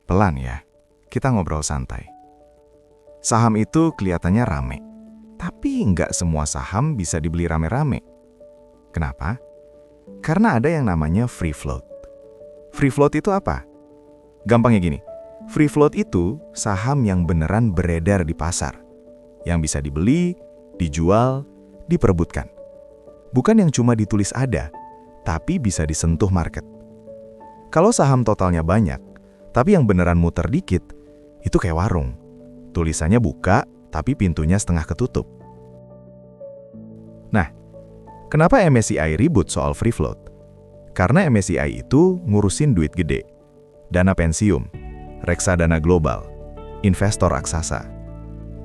Pelan ya, kita ngobrol santai. Saham itu kelihatannya rame, tapi nggak semua saham bisa dibeli rame-rame. Kenapa? Karena ada yang namanya free float. Free float itu apa? Gampangnya gini, free float itu saham yang beneran beredar di pasar, yang bisa dibeli, dijual, diperebutkan. Bukan yang cuma ditulis ada, tapi bisa disentuh market. Kalau saham totalnya banyak, tapi yang beneran muter dikit, itu kayak warung. Tulisannya buka, tapi pintunya setengah ketutup. Nah, kenapa MSCI ribut soal free float? Karena MSCI itu ngurusin duit gede, dana pensiun, reksadana global, investor raksasa.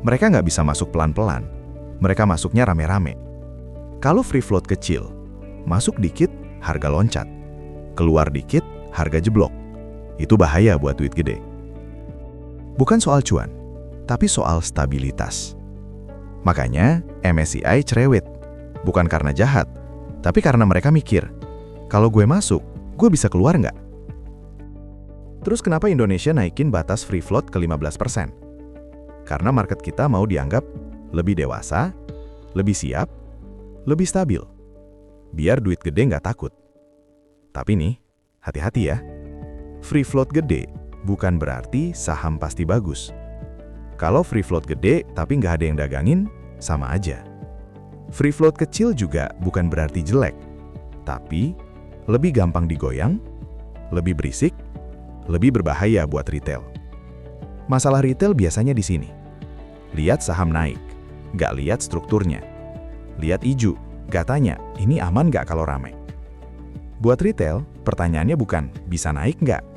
Mereka nggak bisa masuk pelan-pelan, mereka masuknya rame-rame. Kalau free float kecil, masuk dikit, harga loncat. Keluar dikit, harga jeblok. Itu bahaya buat duit gede. Bukan soal cuan, tapi soal stabilitas. Makanya MSCI cerewet. Bukan karena jahat, tapi karena mereka mikir, kalau gue masuk, gue bisa keluar nggak? Terus kenapa Indonesia naikin batas free float ke 15%? Karena market kita mau dianggap lebih dewasa, lebih siap, lebih stabil. Biar duit gede nggak takut. Tapi nih, hati-hati ya. Free float gede bukan berarti saham pasti bagus. Kalau free float gede tapi nggak ada yang dagangin, sama aja. Free float kecil juga bukan berarti jelek, tapi lebih gampang digoyang, lebih berisik, lebih berbahaya buat retail. Masalah retail biasanya di sini. Lihat saham naik, nggak lihat strukturnya. Lihat ijo, nggak tanya, ini aman nggak kalau rame? Buat retail, pertanyaannya bukan bisa naik nggak,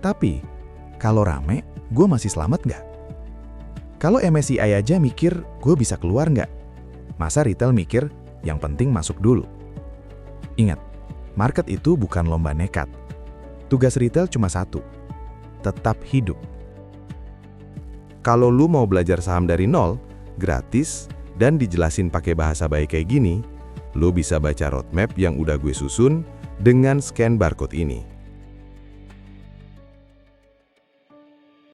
tapi kalau rame, gue masih selamat nggak? Kalau MSCI aja mikir gue bisa keluar nggak, masa retail mikir yang penting masuk dulu? Ingat, market itu bukan lomba nekat. Tugas retail cuma satu, tetap hidup. Kalau lu mau belajar saham dari nol, gratis, dan dijelasin pakai bahasa baik kayak gini, lu bisa baca roadmap yang udah gue susun dengan scan barcode ini.